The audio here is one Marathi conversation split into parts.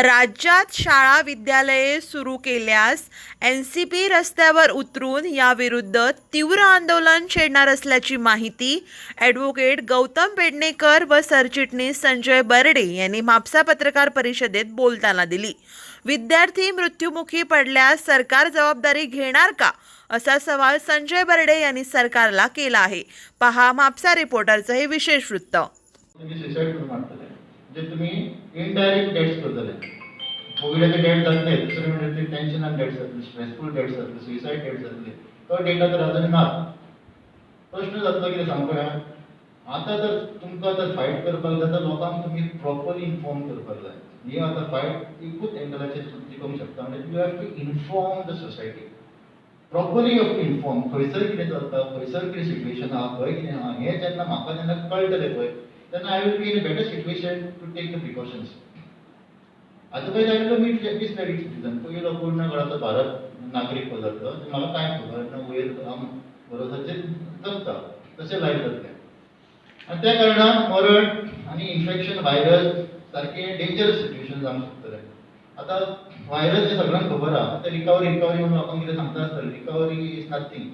राज्यात शाळा विद्यालये सुरू केल्यास एनसीपी रस्त्यावर उतरून याविरुद्ध तीव्र आंदोलन छेडणार असल्याची माहिती ॲडव्होकेट गौतम पेडणेकर व सरचिटणीस संजय बर्डे यांनी म्हापसा पत्रकार परिषदेत बोलताना दिली. विद्यार्थी मृत्युमुखी पडल्यास सरकार जबाबदारी घेणार का, असा सवाल संजय बर्डे यांनी सरकारला केला आहे. पहा म्हापसा रिपोर्टरचं हे विशेष वृत्त. जे तुम्ही इनडायरेक्ट डेट्स करतले कोविडाचे डेट जातले दुसरे म्हणजे टेन्शनान डेट्स जातले स्ट्रेसफुल डेट्स जातले सुइसाइड डेट्स जातले तो डेटा तर अजून ना प्रश्न जातलो कितें सांगूया आतां जर तुमकां जर फायट करपाक जाता लोकांक तुम्ही प्रॉपरली इन्फॉर्म करपाक जाय. ही आतां फायट एकूच एंगलाचेर जिखूंक शकता म्हणजे you have to inform the society properly you have to inform खंयसर कितें चलता खंयसर कितें सिच्युएशन आहा खंय कितें आहा हें जेन्ना म्हाका जेन्ना कळटलें पळय then I will be in a better situation to take the precautions. Otherwise, I will meet misleading citizen. पहिलो पूर्ण काळाचा भारत नागरिक पदार्थ मला काय खबर ना वयर भरोसाचे जगता तसे लायफ जातले आणि त्या कारणान मरण आणि इन्फेक्शन व्हायरस सारखे डेंजरस सिच्युएशन जावंक शकतले. आता व्हायरस जे सगळ्यांक खबर आहा ते रिकवरी म्हणून लोकांक कितें सांगता आसतले रिकवरी इज नथिंग.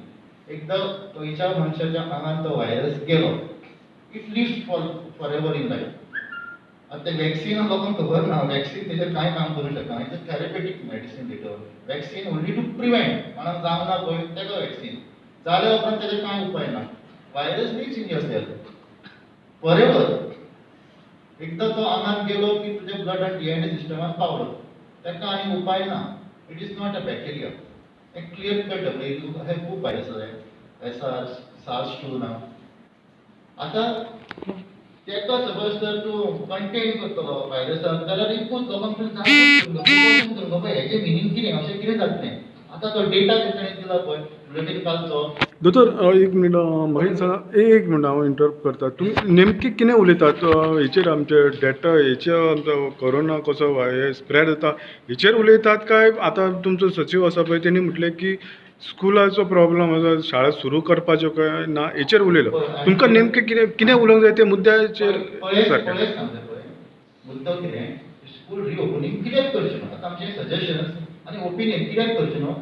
एकदा खंयच्या मनशाच्या आंगान तो व्हायरस गेलो it lives forever in life. आता वॅक्सीन लोकांक खबर ना वॅक्सीन तेजेर काय काम करू शकना इट्स अ थेरपेटिक मेडिसिन दितो वॅक्सीन ओनली टू प्रिव्हेंट कोणाक जावं ना पळय तेका वॅक्सीन जाल्या उपरांत तेजेर कांय उपाय ना. Virus lives in your cell forever. एकदा तो आंगान गेलो की तुजे ब्लड आनी डीएनए सिस्टमात पावलो तेका आनी उपाय ना. It is not a bacteria. एक क्लियर कट हे खूप व्हायरस आहे SARS-2 ना. आता तेका सपोज जर तूं कंटेन करतलो व्हायरसाक जाल्यार एकूच लोकांक जाणून हेजें मिनींग कितें अशें कितें जातलें. आतां तो डेटा तेणें दिला पळय रिलेटेड कालचो दोतोर एक मिनिट म्हाका सांगा एक मिनिट हांव इंटरप्ट करता. तुमी नेमकी कितें उलयतात हेचेर आमचे डेटा हेचेर आमचो कोरोना कसो स्प्रेड जाता हेचेर उलयतात काय आतां तुमचो सचिव आसा पळय तेणी म्हटलें की स्कुलाचो प्रॉब्लम आसा शाळा सुरू करपाच्यो काय ना हेचेर उलयलो. तुमकां नेमकें कितें उलोवंक जाय ते मुद्द्याचेर मुद्दो कितें स्कूल रिओपनिंग कित्याक करचें ना. आतां आमचें सजेशन्स आनी ओपिनियन कित्याक करचें न्हू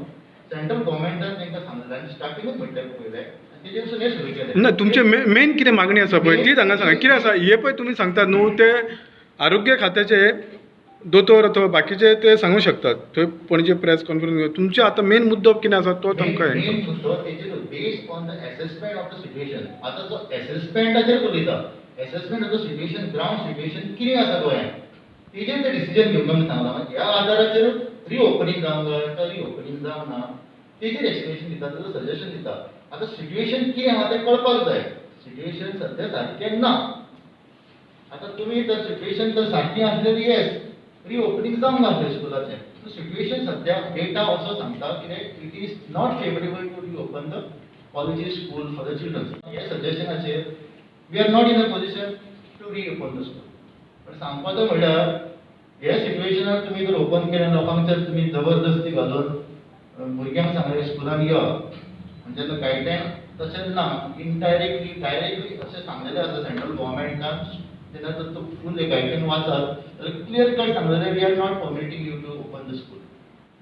सेंट्रल गव्हर्मेंटान तांकां सांगलें आनी स्टार्टिंगूच म्हटलें पयलें आनी तेजे पसून हें सुरू केलें ना. तुमचे मेन कितें मागणी आसा पळय ती हांगा सांगा कितें आसा हे पळय तुमी सांगतात न्हू ते आरोग्य खात्याचे दोतोर अथवा बाकीचे ते सांगूं शकतात थंय पणजे प्रेस कॉन्फरन्स घेवन तुमचे आतां मेन मुद्दो कितें आसा तो तुमकां मेन मुद्दो तेजेर based on the assessment of the situation. आतां जो असेसमेंटाचेर उलयता assessment of the situation ground situation कितें आसा गोंयांत तेजेर ते डिसिजन घेवंक आमी सांगलां. ह्या आदाराचेर रिओपनिंग जावंक जाय काय रिओपनिंग जावं ना तेजेर एक्सप्लेनेशन दिता तेजो सजेशन दिता. आतां सिच्युएशन कितें आहा तें कळपाक जाय. सिच्युएशन सद्या सारकें ना. आतां तुमी जर सिच्युएशन जर सारकी आसलेली येस रिओपनिंग जावंक जातलें स्कुलाचें. सिच्युएशन सद्या डेटा असो सांगता कितें it is not favourable to reopen the colleges school for the children. हे सजेशनाचेर we are not in a position to reopen the school. पण सांगपाचो म्हणल्यार हे सिच्युएशनाक तुमी जर ओपन केलें लोकांक जर तुमी जबरदस्ती घालून भुरग्यांक सांगलें स्कुलान यो म्हणजे तो गायडलायन तशें ना इनडायरेक्टली डायरेक्टली अशें सांगलेलें आसा सेंट्रल गव्हर्मेंटान. तेन्ना जर तो फूल गायडलायन वाचत जाल्यार क्लियर कट सांगलेलें we are not permitting you to open the school.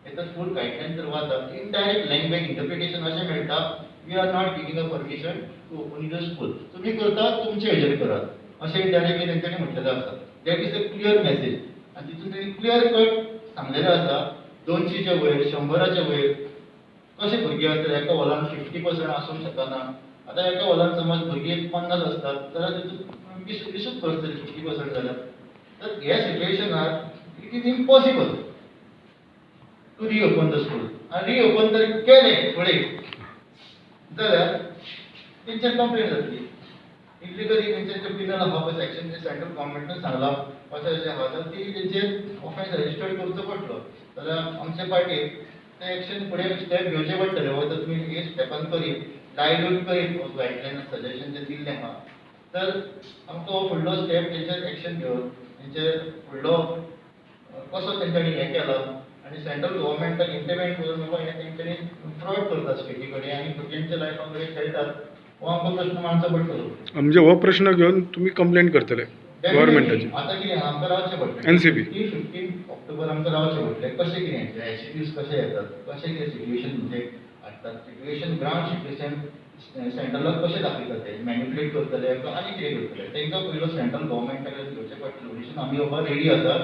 हें तर फूल गायडलायन जर वाचत इनडायरेक्ट लँग्वेज इंटरप्रिटेशन अशें मेळटा we are not giving a permission to open the school. तुमी करतात तुमचे हेजेर करात अशें इनडायरेक्टली तेंच्यांनी म्हटलेलें आसा. That is a clear message आनी तितून तेणी क्लियर कट सांगलेलें आसा 200चे वयर 100चे वयर कशे भुरगे आसतात एका हॉलान 50% आसूंक शकना. आतां एका हॉलान समज भुरगीं 50 आसतात जाल्यार तितून 20च करतले 50% जाल्यार. तर ह्या सिच्युएशनार it is impossible to reopen the school. आनी रिओपन जर केलें फुडें जाल्यार तेंचेर कंप्लेंट जातली. इलिगली तेंचे पिनल आहा पळय सेक्शन जे सेंट्रल गव्हर्मेंटान सांगलां अशें अशें आहा जाल्यार ती तेंचेर ऑफेन्स रजिस्टर्ड करचो पडटलो. जाल्यार आमचे पार्टीर तें एक्शन फुडें स्टेप घेवचें पडटलें. वा तर तुमी हे स्टेपान करीत डायल्यूट करीत गायडलायन सजेशन जें दिल्लें आहा तर आमकां हो फुडलो स्टेप तेंचेर एक्शन घेवन तेंचेर फुडलो कसो तेंच्यांनी हें केला आनी सेंट्रल गव्हर्मेंटाक इंटरवेंट करून बाबा हें तेंच्यांनी फ्रॉड करता स्टेटी कडेन आनी भुरग्यांच्या लायफाक कडेन खेळटात हो आमकां प्रश्न मांडचो पडटलो. म्हणजे हो प्रश्न घेवन तुमी कंप्लेंट करतले गव्हर्मेंटाची. आतां कितें आमकां रावचें पडटलें. NCB. 15 ऑक्टोबर आमकां रावचें पडटलें. कशें कितें एचसीपीज कशे येतात, कशें कितें सिट्युएशन म्हणजे हाडटात, सिट्युएशन ग्रावंड सिट्युएशन सेंट्रलाक कशें दाखयतात ते मॅन्युपुलेट करतले काय आनी कितें करतले तांकां पयलो सेंट्रल गव्हर्मेंटाक घेवचें पडटलें. ऑडिशन आमी बाबा रेडी आसा,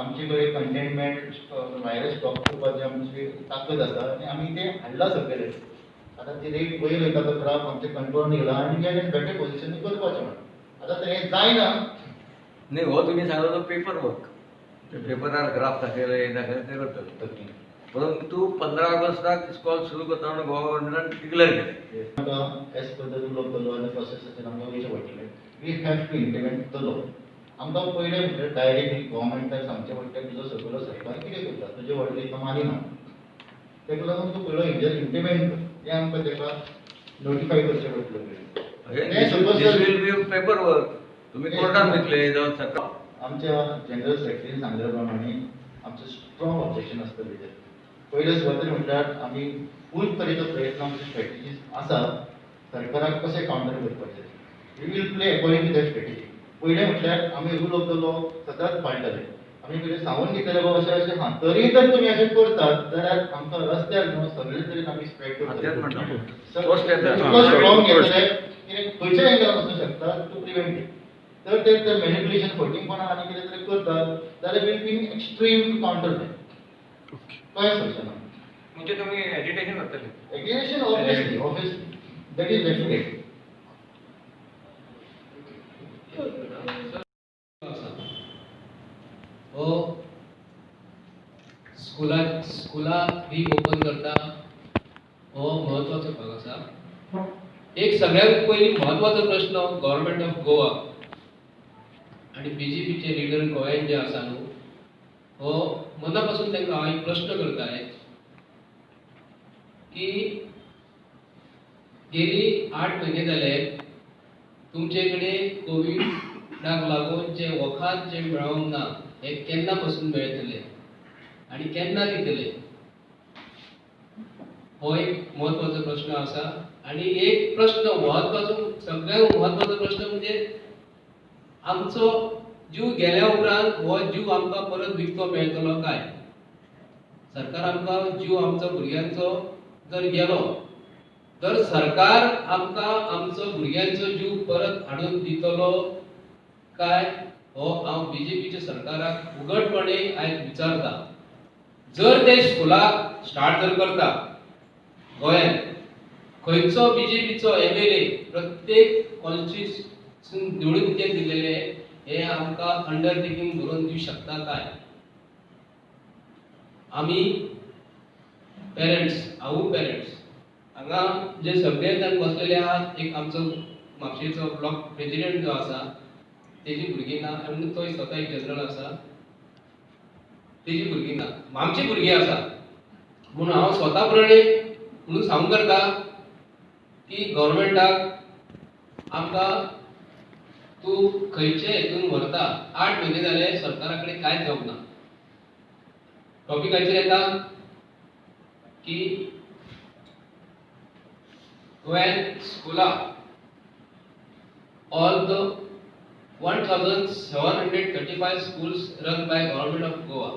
आमचे कडेन कंटेनमेंट व्हायरस स्टॉप करपाची आमची ताकद आसा आनी आमी ते हाडला सकयले. आतां ती रेट वयर वयता तो ग्राफ आमचे कंट्रोलान येयला आनी we are in better position करपाचें म्हणून. आतां तें जायना. नाही हो तुम्ही सांगता तो पेपर वर्क पेपरार ग्राफ दाखयले हे दाखयले ते करतले परंतु 15 ऑगस्टाक स्कॉल सुरू करता म्हणून गव्हर्नमेंटान डिक्लेअर केले आमकां as per the rule of the law आनी प्रोसेसाचेर आमकां वयचें पडटलें. We have to implement the law. आमकां पयलें म्हणजे डायरेक्टली गव्हर्मेंटाक सांगचें पडटलें तुजो सगळो सरकार कितें करता, तुजे व्हडले तो मानिना. तेका लागून तूं पयलो हेजेर इम्प्लिमेंट कर, तें आमकां ताका नोटिफाय करचें पडटलें. तें suppose will be paper work तुम्ही कोर्टात घेतले जावन सरकार आमच्या जनरल सेक्रेटरीन सांगल्या प्रमाणे आमचें स्ट्रॉंग ऑब्जेक्शन आसता तेजेर. पयले सुवातेर म्हटल्यार आमी फूल तरेचो प्रयत्न आमचे स्ट्रॅटेजीज आसा सरकाराक कशें कावंटर करपाचें. We will play according to that strategy. पयलें म्हटल्यार आमी रूल ऑफ द लॉ सदांच पाळटले. आमी पयलें सांगून दितले बाबा अशें अशें हां तरी जर तुमी अशें करतात जाल्यार आमकां रस्त्यार न्हू सगळे तरेन आमी स्प्रेड करतले. स्ट्रॉंग घेतले कितें खंयच्या एंगलान वचूंक शकता टू प्रिवेंट इट. तर ते जर मॅनिपुलेशन फटींगपणां आनी कितें तरी करतात जाल्यार will be extreme counter that. कांय सोल्युशन ना. म्हणजे तुम्ही एजिटेशन करतले. Aggregation obviously that is definite. हो स्कुला रिओपन करता हो महत्वाचो भाग आसा. एक सगळ्यात पयलीं महत्वाचो प्रश्न गव्हर्नमेंट ऑफ गोवा आनी बीजेपीचे लिडर गोंयान जे आसा न्हू हो मना पासून तांकां हांव एक प्रश्न करताय की गेली 8 म्हयने जाले तुमचे कडेन कोविडाक लागून जे वखद जे मेळोंक ना हे केन्ना पासून मेळटले आनी केन्ना दितले हो एक महत्वाचो प्रश्न आसा. आनी एक प्रश्न महत्वाचो सगळ्यात महत्वाचो प्रश्न म्हणजे आमचो जीव गेल्या उपरांत हो जीव आमकां परत विकतो मेळटलो काय. सरकार आमकां जीव आमचो भुरग्यांचो जर गेलो तर सरकार आमकां आमचो भुरग्यांचो जीव परत हाडून दितलो काय हो हांव बीजेपीच्या सरकाराक उघडपणे आयज विचारता. जर ते स्कुला स्टार्ट जर करता गोंयान खंयचो बीजेपीचो एमएलए प्रत्येक कॉन्स्टिट्युन्सीन निवडून दिलेले हे आमकां अंडरटेकिंग करून दिवं शकता काय. आमी पेरेंट्स हांवूय पेरेंट्स हांगा जे सगळे जाण बसलेले आहात एक आमचो म्हापशेचो ब्लॉक प्रेसिडेंट जो आसा तेजी भुरगीं ना आनी तो स्वता एक जनरल आसा तेजी भुरगीं ना आमची भुरगीं आसा. म्हणून हांव स्वता प्रणे म्हणून सांगूं करता की गव्हर्नमेंटाक आमकां तूं खंयचे हेतून व्हरता. 8 म्हयने जाले सरकारा कडेन कांयच जावंक ना. टॉपिकाचेर येता की गोंयान स्कुलां all the 1735 schools run by Government of Goa,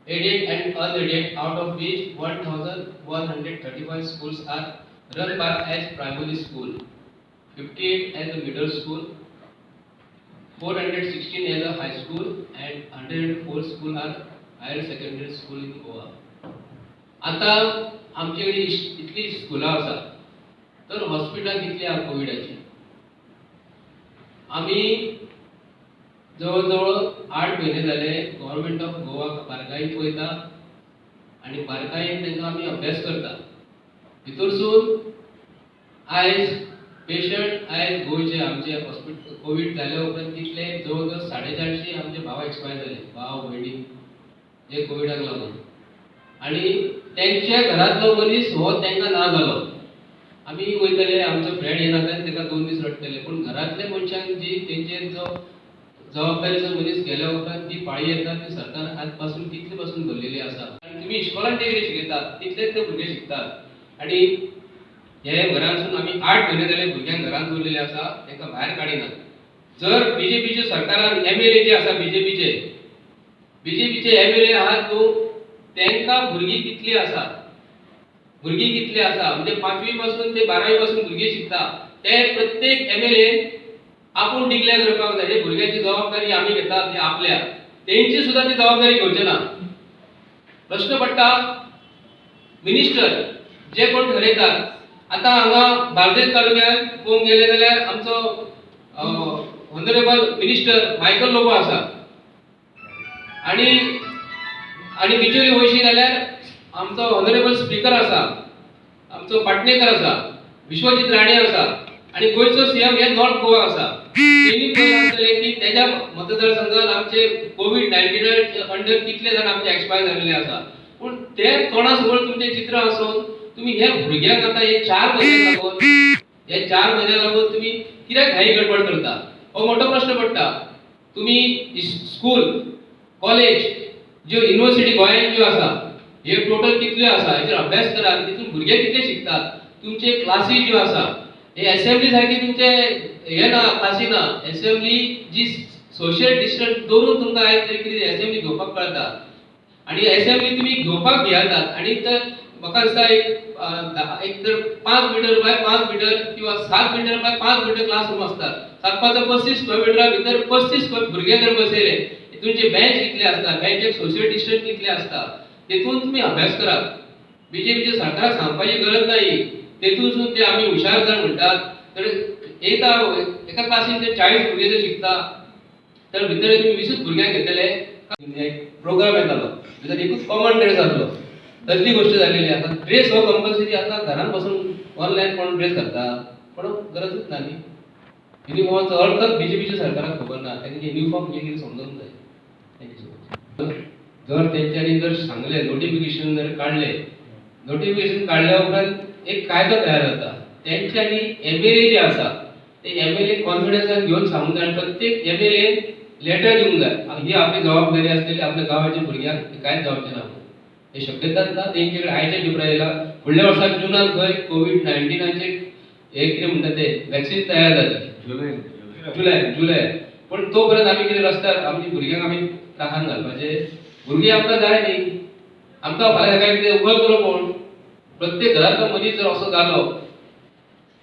aided and unaided, out of which 1135 schools are run by as primary school, 58 as a middle school, 416 as a high school, and 104 school are higher secondary school in Goa. आता आमचे कडेन इतली स्कुलां आसा तर हॉस्पिटल कितली आहा कोविडाची. आमी जवळजवळ 8 म्हयने जाले गव्हर्नमेंट ऑफ गोवा बारकायेक वयता आनी बारकायेन तांकां आमी अभ्यास करता. भितरसून आयज पेशंट आयज गोंयचे आमचे हॉस्पिटल कोविड जाल्या उपरांत तितले जवळजवळ 450 आमचे भाव एक्सपायर जाले भाव भयणी जे कोविडाक लागून. आनी तेंच्या घरांतलो मनीस हो तांकां ना जालो. आमी वयतले आमचो फ्रेंड येनासतना ताका 2 दीस रडटले पूण घरांतल्या मनशांक जी तेंचेर जो जबाबदारीचो मनीस गेल्या उपरांत ती पाळी येता ती सरकार आज पासून कितले पासून भरलेली आसा. आनी तुमी इस्कॉलान ते कितें शिकयतात तितलेच ते भुरगे शिकतात. आनी हे घरांसून आमी 8 म्हयने जाले भुरग्यांक घरांत दवरलेले आसा तांकां भायर काडिनात. जर बीजेपीच्या सरकारान एमएलए जे आसा बीजेपीचे बीजेपीचे एमएलए आहात न्हू तांकां भुरगीं कितली आसा म्हणजे 5वी पासून ते 12वी पासून भुरगे शिकता ते प्रत्येक एमएलए आपूण डिक्लेअर करपाक जाय भुरग्याची जबाबदारी आमी घेतात ते आपल्या तेंची सुद्धा ती जबाबदारी घेवचे ना प्रश्न पडटा मिनिस्टर जे कोण ठरयतात आता हांगा बार्देस तालुक्यात पळोवंक गेले जाल्यार आमचो ऑनरेबल मिनिस्टर मायकल लोबो आसा आणि बिचोली वयशी जाल्यार आमचो ऑनरेबल स्पीकर आसा आमचो पाटणेकर आसा विश्वजीत राणे आसा आणि गोंयचो सीएम हे नॉर्थ गोवा आसा तेणी पळयला आसतले की त्याच्या मतदारसंघात आमचे कोविड-19 अंडर कितले जाण आमचे एक्सपायर झालेले आसा पण ते तोंडासमोर तुमचे चित्र आसून तुम्ही ह्या भुरग्यांक आता हे 4 महिने लागून तुम्ही कित्याक घाई गडबड करता हो मोठो प्रश्न पडटा तुम्ही स्कूल कॉलेज ज्यो युनिव्हर्सिटी गोंयांत ज्यो आसा हे टोटल कितल्यो आसा हेचेर अभ्यास करात तितून भुरगे कितले शिकतात तुमचे क्लासी ज्यो आसा हे असेंब्ली सारखी तुमचे हे ना क्लासी ना असेंब्ली जी सोशल डिस्टन्स दवरून तुमकां आयज तरी कितें असेंब्ली घेवपाक कळटा आणि असेंब्ली तुम्ही घेवपाक भियातात आणि तर म्हाका दिसता एक तर 5 मीटर बाय 5 मीटर किंवा 7 मीटर बाय 5 मीटर क्लासरूम असतात 35 स्क्वेअर मीटरा भितर 35 भुरगे जर बसयले तुमचे बेंच कितले असतात बेंचेक सोशल डिस्टन्स कितले असता तेतून तुम्ही अभ्यास करात बीजेपीच्या सरकाराक सांगपाची गरज नाही तेतून ते आम्ही हुशार जर म्हणतात तर एका क्लासीन ते 40 भुरगे जर शिकता तर भितर तुम्ही 20 भुरग्यांक घेतले एक प्रोग्राम येतालो भितर एकूच कॉमन ड्रेस आसलो तसली गोष्ट झालेली आता ड्रेस हो कंपल्सरी आता घरात बसून ऑनलाईन कोण ड्रेस घालता पण गरजच ना न्ही युनिफॉर्मचो अर्थच बीजेपीच्या सरकाराक खबर ना तांचे युनिफॉर्म म्हणजे कितें समजूंक जाय जर तेंच्यांनी जर सांगले नोटिफिकेशन जर काढले नोटिफिकेशन काढल्या उपरांत एक कायदो तयार जाता तेंच्यांनी एमएलए जे आसा ते एमएलए कॉन्फिडन्सान घेवन सांगूंक जाय प्रत्येक एमएलए लेटर दिवंक जाय ही आपली जबाबदारी आसलेली आपल्या गांवाच्या भुरग्यांक कांयच जावचें ना हे शक्यताच ना तेंचे कडेन आयचे पेपर येयला फुडल्या वर्साक जुनाक खंय कोविड-19चे हे कितें म्हणटा ते वॅक्सीन तयार जातली जुलय पण तोपर्यंत आमी कितें रस्त्यार आमची भुरग्यांक आमी राखान घालपाचे भुरगीं आमकां जाय न्ही आमकां फाल्यां सकाळीं कितें उगलतलो कोण प्रत्येक घरांतलो मनीस जर असो जालो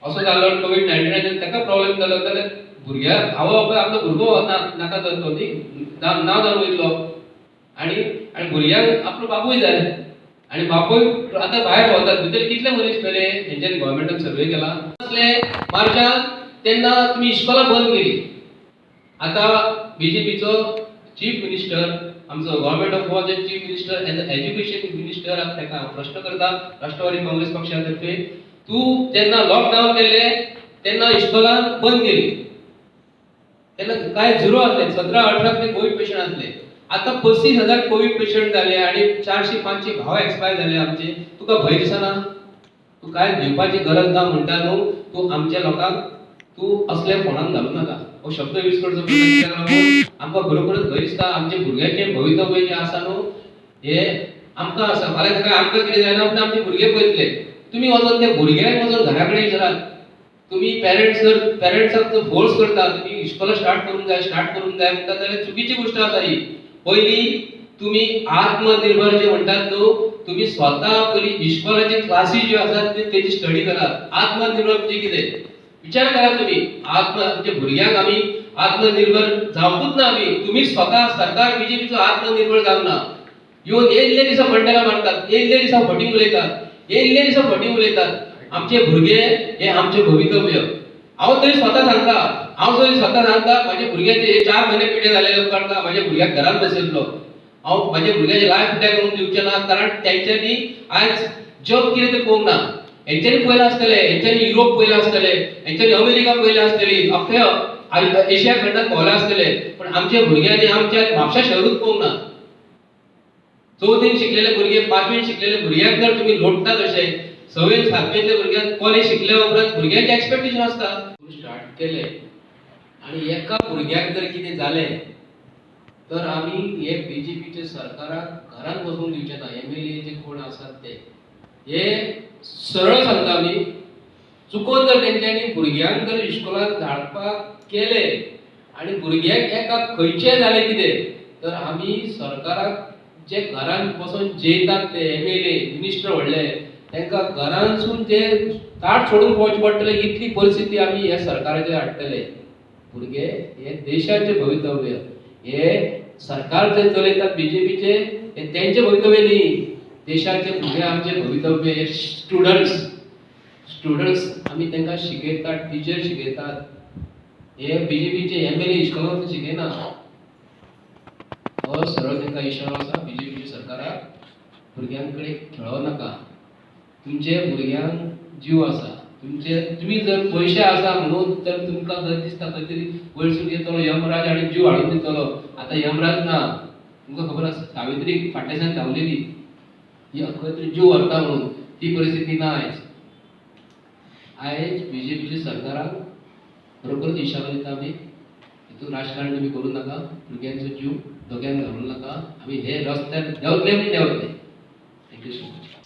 कोविड-19 ताका प्रॉब्लेम जालो जाल्यार भुरग्याक आवय आपलो भुरगो नाका जातलो न्ही नांव जावन वयतलो आनी भुरग्यांक आपलो बापूय जाय आनी बापूय आतां भायर भोंवतात भितर कितले मनीस मेले हेंच्यांनी गोव्हर्मेंटान सर्वे केला असले मार्चान तेन्ना तुमी इस्कॉलां बंद केली आता बीजेपीचो चीफ मिनिस्टर आमचो गव्हर्मेंट ऑफ गोवाचे chief minister as education minister ताका प्रश्न करता राष्ट्रवादी काँग्रेस पक्षातर्फे तू जेन्ना लॉकडाऊन केले तेन्ना इस्कॉलां बंद केली तेन्ना काय झिरो आसले 17-18 ते कोविड पेशंट आसले आता 35,000 कोविड पेशंट झाले आणि 400-500 भाव एक्सपायर झाले आमचे तुका भय दिसना तू काय भिवपाची गरज ना म्हणटा न्हू तू आमच्या लोकांक तू असले फोनान घालू नाका हो शब्द यूज करचो आमकां खरोखरच भंय दिसता आमचे भुरग्यांचें भवितव्य जें आसा न्हू हे आमकां आसा फाल्यां सकाळीं आमकां कितें जायना म्हणटा आमचे भुरगे पळयतले तुमी वचोन ते भुरग्यांक वचोन घरा कडेन विचारात तुम्ही पेरेंट्सांक फोर्स करता तुम्ही इस्कॉला स्टार्ट करूंक जाय म्हणटा जाल्यार चुकीची गोष्ट आसा ही पहिली तुम्ही आत्मनिर्भर जे म्हणतात न्हू तुम्ही स्वतः पयली इस्कॉलाचे क्लासीस ज्यो आसात तेची स्टडी करात आत्मनिर्भर म्हणजे कितें विचार करा तुम्ही म्हणजे भुरग्यांक आमी आत्मनिर्भर जावपूच ना आमी तुम्ही स्वतः सरकार बीजेपीचो आत्मनिर्भर जावंक ना येवन येयल्ले दिसा बंडला मारतात येयल्ले दिसा फटींग उलयतात आमचे भुरगे हे आमचे भवितव्य हांव तरी स्वतः सांगता माझ्या भुरग्याचे 4 महिने पिडे झालेले उपकारता माझ्या भुरग्याक घरात बसयल्लो हांव माझ्या भुरग्याचे लायफ पिड्यार करून दिवचे ना कारण तेंच्यांनी आयज जग कितें तें पळोवंक ना हेंच्यांनी पयलें आसतलें हेंच्यांनी युरोप पयलें आसतलें हेंच्यांनी अमेरिका पयलें आसतली अख्ख्या एशिया खंडांत भोंवलें आसतलें पण आमच्या भुरग्यांनी आमच्या म्हापशा शहरूच पळोवंक ना 4थीन शिकलेले भुरगे 5वीन शिकलेले भुरग्यांक जर तुम्ही लोटतात अशें 6वीन 7वीतल्या भुरग्यांक कॉलेज शिकल्या उपरांत भुरग्यांचे एक्सपेक्टेशन आसता स्टार्ट केले आणि एका भुरग्याक जर कितें जालें तर आमी हे बीजेपीच्या सरकाराक घरात बसून दिवचे ना एमएलए जे कोण आसात ते हे सरळ सांगता आमी चुकोन जर तेंच्यांनी भुरग्यांक जर इस्कॉलाक धाडपाक केले आणि भुरग्यांक एका खंयचें जालें कितें तर आमी सरकाराक जे घरांत बसून जेयतात ते MLA मिनिस्टर व्हडले तांकां घरांतसून जे ताट सोडून पळोवचें पडटलें इतली परिस्थिती आमी ह्या सरकाराचेर हाडटले. भुरगे हे देशाचे भवितव्य, हे सरकार जे चलयतात BJPचे हे तेंचे भवितव्य न्ही, देशाचे भुरगे आमचे भवितव्य. हे स्टुडंट्स आमी तांकां शिकयतात, टिचर शिकयतात. हे BJPचे MLA इश्कोला शिकयना. हो सरळ तांकां इशारो आसा BJPच्या सरकाराक, भुरग्यां कडेन खेळो नाका. तुमचे भुरग्यांक जीव आसा, तुम्ही जर पयशे आसा म्हणून तर तुमकां जर दिसता खंय तरी वयरसून येतलो यमराज आनी जीव हाडून दितलो. आतां यमराज ना, तुमकां खबर आसा सावित्री फाटल्याच्यान धांवलेली खंय तरी जीव व्हरता म्हणून, ती परिस्थिती ना आयज. आयज BJPच्या सरकाराक बरोबर इशारो दिता आमी, हितून राजकारण तुमी करूं नाका, भुरग्यांचो जीव धोक्यान घालूं नाका. आमी हे रस्त्यार देंवतले म्हणजे देंवतले. Thank you so much.